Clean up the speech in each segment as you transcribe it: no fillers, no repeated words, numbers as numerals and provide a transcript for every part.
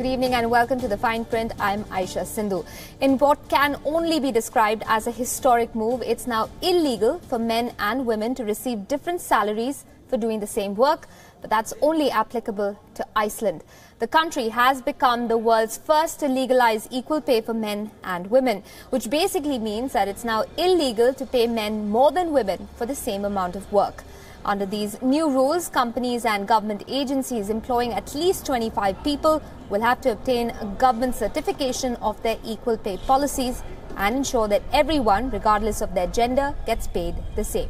evening and welcome to the Fine Print. I'm Aisha Sindhu. In what can only be described as a historic move, it's now illegal for men and women to receive different salaries for doing the same work, but that's only applicable to Iceland. The country has become the world's first to legalize equal pay for men and women, which basically means that it's now illegal to pay men more than women for the same amount of work. Under these new rules, companies and government agencies employing at least 25 people will have to obtain a government certification of their equal pay policies and ensure that everyone, regardless of their gender, gets paid the same.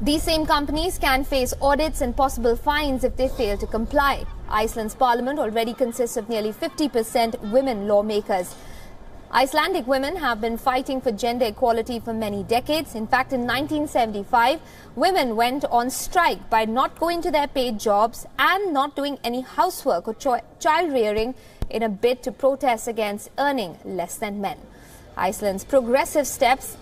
These same companies can face audits and possible fines if they fail to comply. Iceland's parliament already consists of nearly 50% women lawmakers. Icelandic women have been fighting for gender equality for many decades. In fact, in 1975, women went on strike by not going to their paid jobs and not doing any housework or child rearing in a bid to protest against earning less than men. Iceland's progressive steps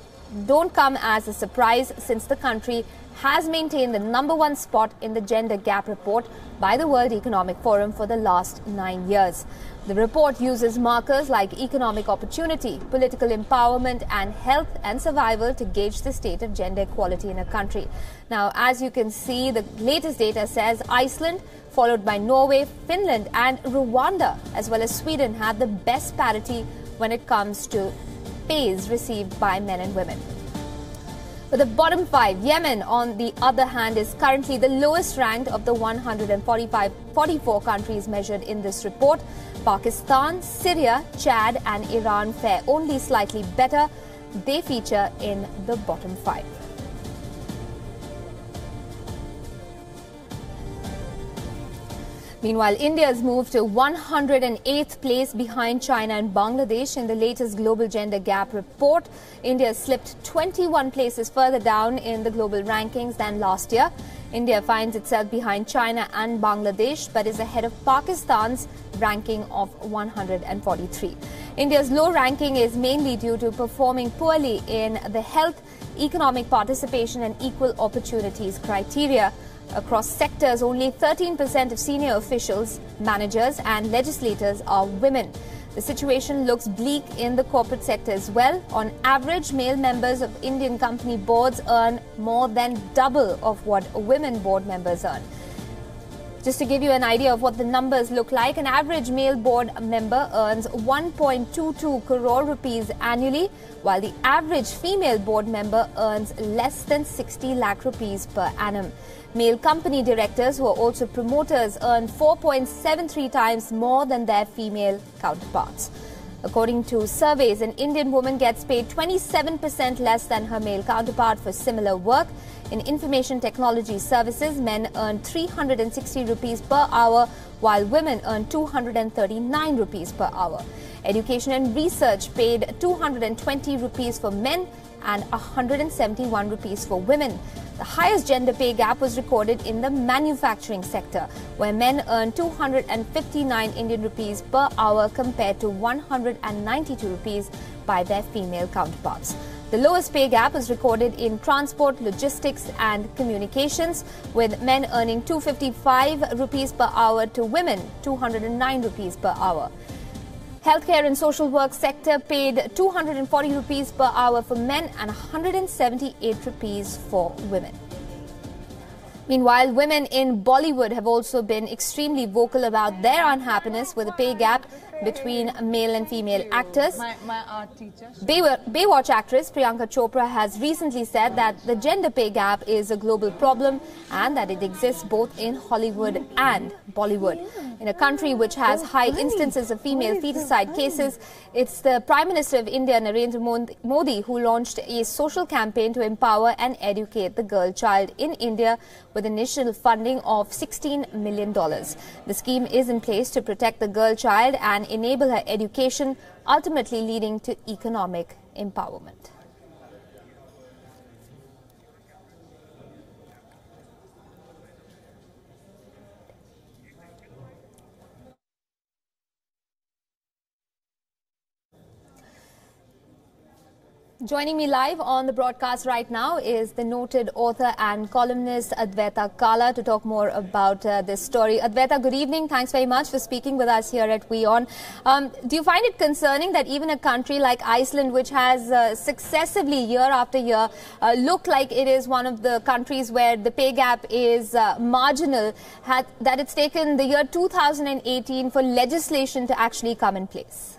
don't come as a surprise, since the country has maintained the #1 spot in the gender gap report by the World Economic Forum for the last 9 years. The report uses markers like economic opportunity, political empowerment and health and survival to gauge the state of gender equality in a country. Now, as you can see, the latest data says Iceland, followed by Norway, Finland and Rwanda, as well as Sweden, have the best parity when it comes to pays received by men and women. For the bottom 5, Yemen, on the other hand, is currently the lowest ranked of the 144 countries measured in this report. Pakistan, Syria, Chad and Iran fare only slightly better. They feature in the bottom 5. Meanwhile, India has moved to 108th place behind China and Bangladesh in the latest global gender gap report. India slipped 21 places further down in the global rankings than last year. India finds itself behind China and Bangladesh, but is ahead of Pakistan's ranking of 143. India's low ranking is mainly due to performing poorly in the health, economic participation and equal opportunities criteria. Across sectors, only 13% of senior officials, managers and legislators are women. The situation looks bleak in the corporate sector as well. On average, male members of Indian company boards earn more than double of what women board members earn. Just to give you an idea of what the numbers look like, an average male board member earns 1.22 crore rupees annually, while the average female board member earns less than 60 lakh rupees per annum. Male company directors, who are also promoters, earn 4.73 times more than their female counterparts. According to surveys, an Indian woman gets paid 27% less than her male counterpart for similar work. In information technology services, men earn 360 rupees per hour, while women earn 239 rupees per hour. Education and research paid 220 rupees for men and 171 rupees for women. The highest gender pay gap was recorded in the manufacturing sector, where men earn 259 Indian rupees per hour compared to 192 rupees by their female counterparts. The lowest pay gap was recorded in transport, logistics and communications, with men earning 255 rupees per hour to women 209 rupees per hour. Healthcare and social work sector paid 240 rupees per hour for men and 178 rupees for women. Meanwhile, women in Bollywood have also been extremely vocal about their unhappiness with the pay gap between male and female actors. My art teacher. Baywatch actress Priyanka Chopra has recently said that the gender pay gap is a global problem and that it exists both in Hollywood and Bollywood. In a country which has high instances of female feticide cases, it's the Prime Minister of India, Narendra Modi, who launched a social campaign to empower and educate the girl child in India with initial funding of $16 million. The scheme is in place to protect the girl child and enable her education, ultimately leading to economic empowerment. Joining me live on the broadcast right now is the noted author and columnist Advaita Kala to talk more about this story. Advaita, good evening. Thanks very much for speaking with us here at WION. Do you find it concerning that even a country like Iceland, which has successively year after year looked like it is one of the countries where the pay gap is marginal, that it's taken the year 2018 for legislation to actually come in place?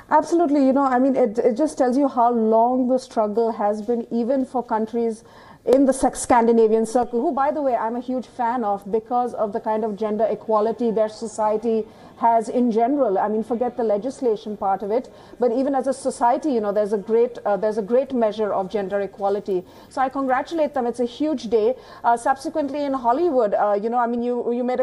Absolutely. I mean, it just tells you how long the struggle has been, even for countries in the Scandinavian circle, who, by the way, I'm a huge fan of because of the kind of gender equality their society has in general. I mean, forget the legislation part of it, but even as a society, there's a great measure of gender equality. So I congratulate them. It's a huge day. Subsequently, in Hollywood, I mean, you made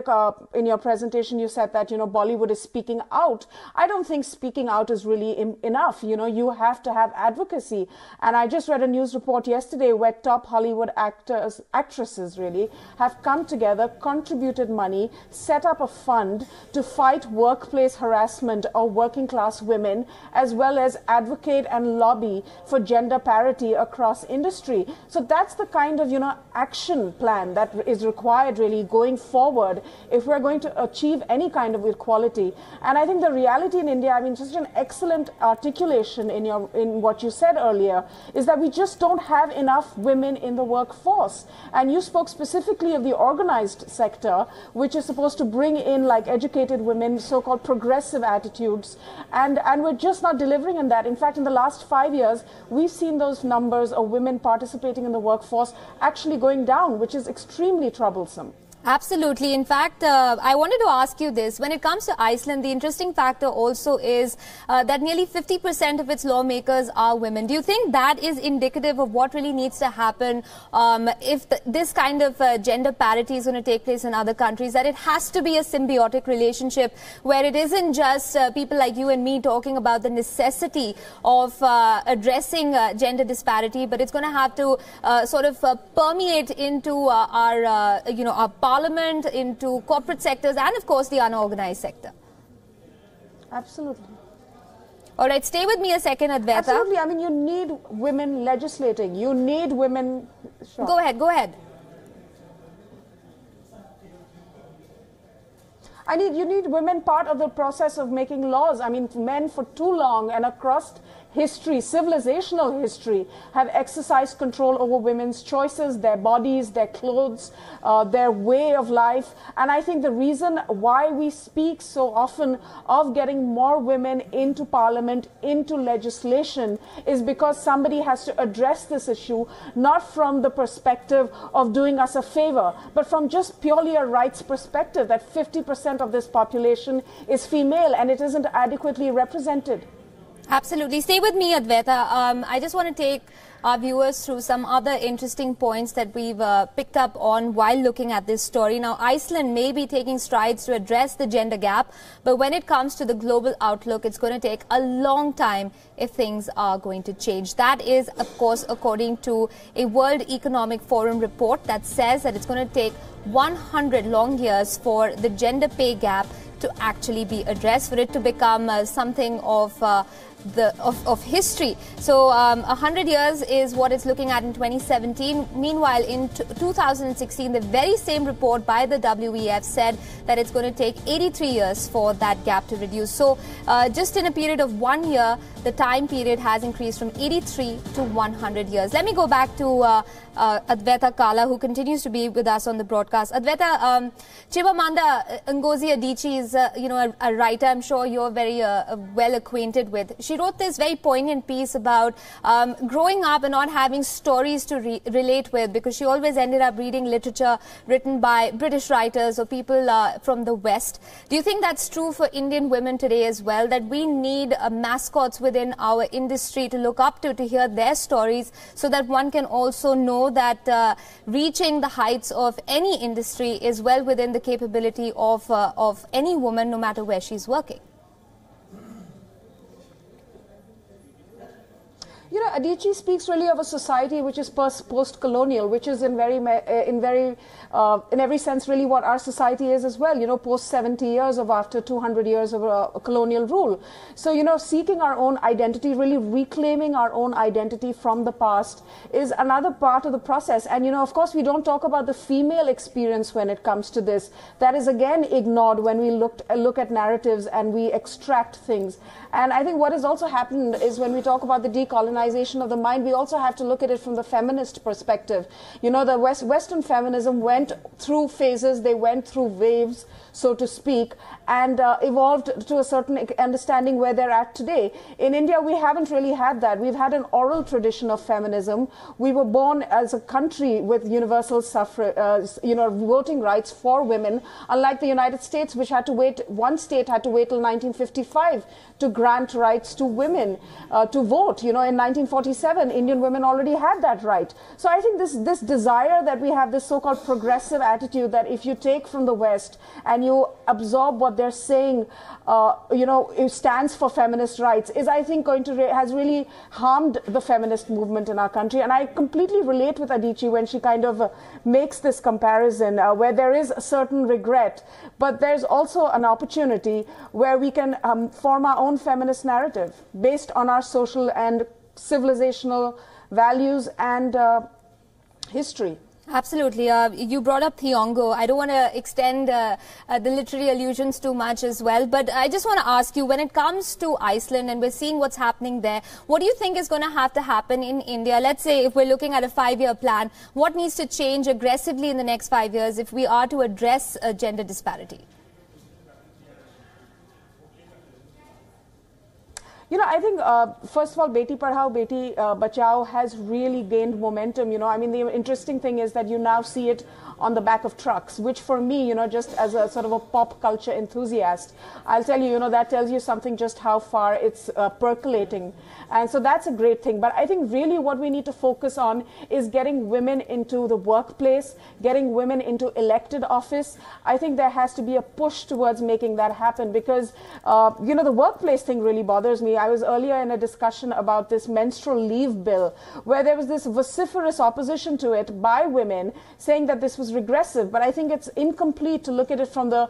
in your presentation, you said that Bollywood is speaking out. I don't think speaking out is really enough. You have to have advocacy. And I just read a news report yesterday where top Hollywood actresses really have come together, contributed money, set up a fund to fight workplace harassment of working class women, as well as advocate and lobby for gender parity across industry. So that's the kind of action plan that is required really going forward if we're going to achieve any kind of equality. And I think the reality in India, I mean, just an excellent articulation in what you said earlier, is that we just don't have enough women in the workforce. And you spoke specifically of the organized sector, which is supposed to bring in like educated women, so-called progressive attitudes, and we're just not delivering in that. In fact, in the last 5 years, we've seen those numbers of women participating in the workforce actually going down, which is extremely troublesome. Absolutely. In fact, I wanted to ask you this. When it comes to Iceland, the interesting factor also is that nearly 50% of its lawmakers are women. Do you think that is indicative of what really needs to happen if this kind of gender parity is going to take place in other countries, that it has to be a symbiotic relationship where it isn't just people like you and me talking about the necessity of addressing gender disparity, but it's going to have to sort of permeate into our Parliament, into corporate sectors, and of course the unorganized sector? Absolutely. All right, stay with me a second, Advaita. Absolutely. I mean, you need women legislating. You need women. Sure. Go ahead. Go ahead. You need women part of the process of making laws. I mean, men for too long and across history, civilizational history, have exercised control over women's choices, their bodies, their clothes, their way of life. And I think the reason why we speak so often of getting more women into parliament, into legislation, is because somebody has to address this issue, not from the perspective of doing us a favor, but from just purely a rights perspective, that 50% of this population is female and it isn't adequately represented. Absolutely. Stay with me, Advaita. I just want to take our viewers through some other interesting points that we've picked up on while looking at this story. Now, Iceland may be taking strides to address the gender gap, but when it comes to the global outlook, it's going to take a long time if things are going to change. That is, of course, according to a World Economic Forum report that says that it's going to take 100 long years for the gender pay gap to actually be addressed, for it to become something of history. So 100 years is what it's looking at in 2017. Meanwhile, in 2016, the very same report by the WEF said that it's going to take 83 years for that gap to reduce. So just in a period of 1 year, the time period has increased from 83 to 100 years. Let me go back to Advaita Kala, who continues to be with us on the broadcast. Advaita, Chimamanda Ngozi Adichie is a writer I'm sure you're very well acquainted with. She wrote this very poignant piece about growing up and not having stories to relate with, because she always ended up reading literature written by British writers or people from the West. Do you think that's true for Indian women today as well, that we need mascots within our industry to look up to hear their stories, so that one can also know that reaching the heights of any industry is well within the capability of any woman, no matter where she's working? Adichie speaks really of a society which is post-colonial, which is in every sense really what our society is as well, post 70 years of after 200 years of colonial rule. So, seeking our own identity, really reclaiming our own identity from the past is another part of the process. And, of course, we don't talk about the female experience when it comes to this. That is again ignored when we look at narratives and we extract things. And I think what has also happened is when we talk about the decolonization of the mind, we also have to look at it from the feminist perspective. The Western feminism went through phases, they went through waves, so to speak, and evolved to a certain understanding where they're at today. In India, we haven't really had that. We've had an oral tradition of feminism. We were born as a country with universal suffrage, voting rights for women, unlike the United States, which had to wait, one state had to wait till 1955 to grant rights to women to vote. In 1947, Indian women already had that right. So I think this desire that we have, this so-called progressive attitude that if you take from the West and you absorb what they're saying, it stands for feminist rights, is I think has really harmed the feminist movement in our country. And I completely relate with Adichie when she kind of makes this comparison where there is a certain regret, but there's also an opportunity where we can form our own feminist narrative based on our social and civilizational values and history. Absolutely. You brought up Thiongo. I don't want to extend the literary allusions too much as well, but I just want to ask you, when it comes to Iceland and we're seeing what's happening there, what do you think is going to have to happen in India? Let's say if we're looking at a 5-year plan, what needs to change aggressively in the next 5 years if we are to address gender disparity? I think, first of all, Beti Padhao, Beti Bachao has really gained momentum. The interesting thing is that you now see it on the back of trucks, which for me, just as a sort of a pop culture enthusiast, I'll tell you, that tells you something just how far it's percolating. And so that's a great thing. But I think really what we need to focus on is getting women into the workplace, getting women into elected office. I think there has to be a push towards making that happen because, the workplace thing really bothers me. I was earlier in a discussion about this menstrual leave bill where there was this vociferous opposition to it by women saying that this was regressive, but I think it's incomplete to look at it from the,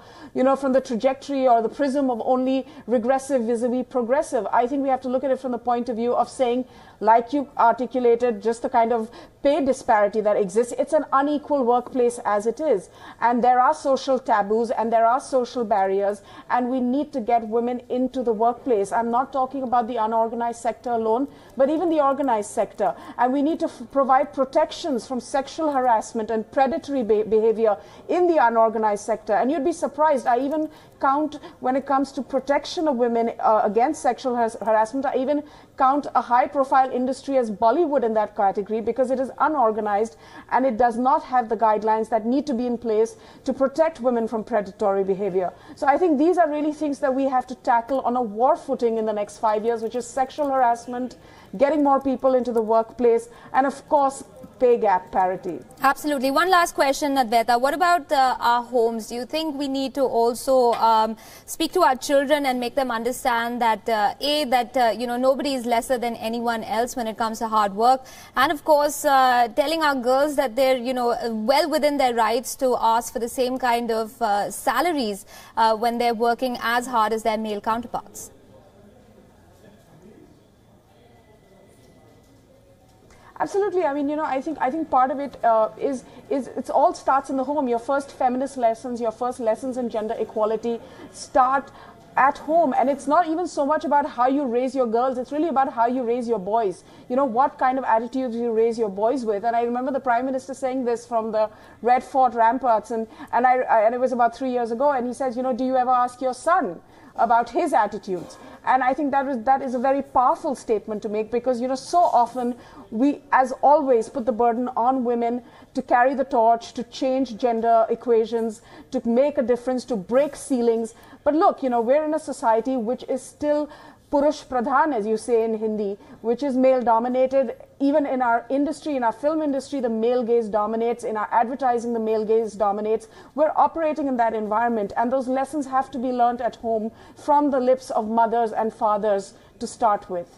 from the trajectory or the prism of only regressive vis-a-vis progressive. I think we have to look at it from the point of view of saying, like you articulated, just the kind of pay disparity that exists. It's an unequal workplace as it is. And there are social taboos and there are social barriers, and we need to get women into the workplace. I'm not talking about the unorganized sector alone, but even the organized sector. And we need to provide protections from sexual harassment and predatory behavior in the unorganized sector. And you'd be surprised, I even count, when it comes to protection of women against sexual harassment, I even count a high-profile industry as Bollywood in that category because it is unorganized and it does not have the guidelines that need to be in place to protect women from predatory behavior. So I think these are really things that we have to tackle on a war footing in the next 5 years, which is sexual harassment, getting more people into the workplace, and of course, pay gap parity. Absolutely. One last question, Advaita. What about our homes? Do you think we need to also speak to our children and make them understand that, nobody is lesser than anyone else when it comes to hard work? And of course, telling our girls that they're, well within their rights to ask for the same kind of salaries when they're working as hard as their male counterparts. Absolutely. I think part of it is it all starts in the home. Your first feminist lessons, your first lessons in gender equality start at home. And it's not even so much about how you raise your girls. It's really about how you raise your boys. What kind of attitudes you raise your boys with. And I remember the Prime Minister saying this from the Red Fort ramparts. And it was about 3 years ago. And he says, do you ever ask your son about his attitudes? And I think that is a very powerful statement to make because, so often we, as always, put the burden on women to carry the torch, to change gender equations, to make a difference, to break ceilings. But look, we're in a society which is still Purush Pradhan, as you say in Hindi, which is male dominated. Even in our industry, in our film industry, the male gaze dominates. In our advertising, the male gaze dominates. We're operating in that environment, and those lessons have to be learned at home from the lips of mothers and fathers to start with.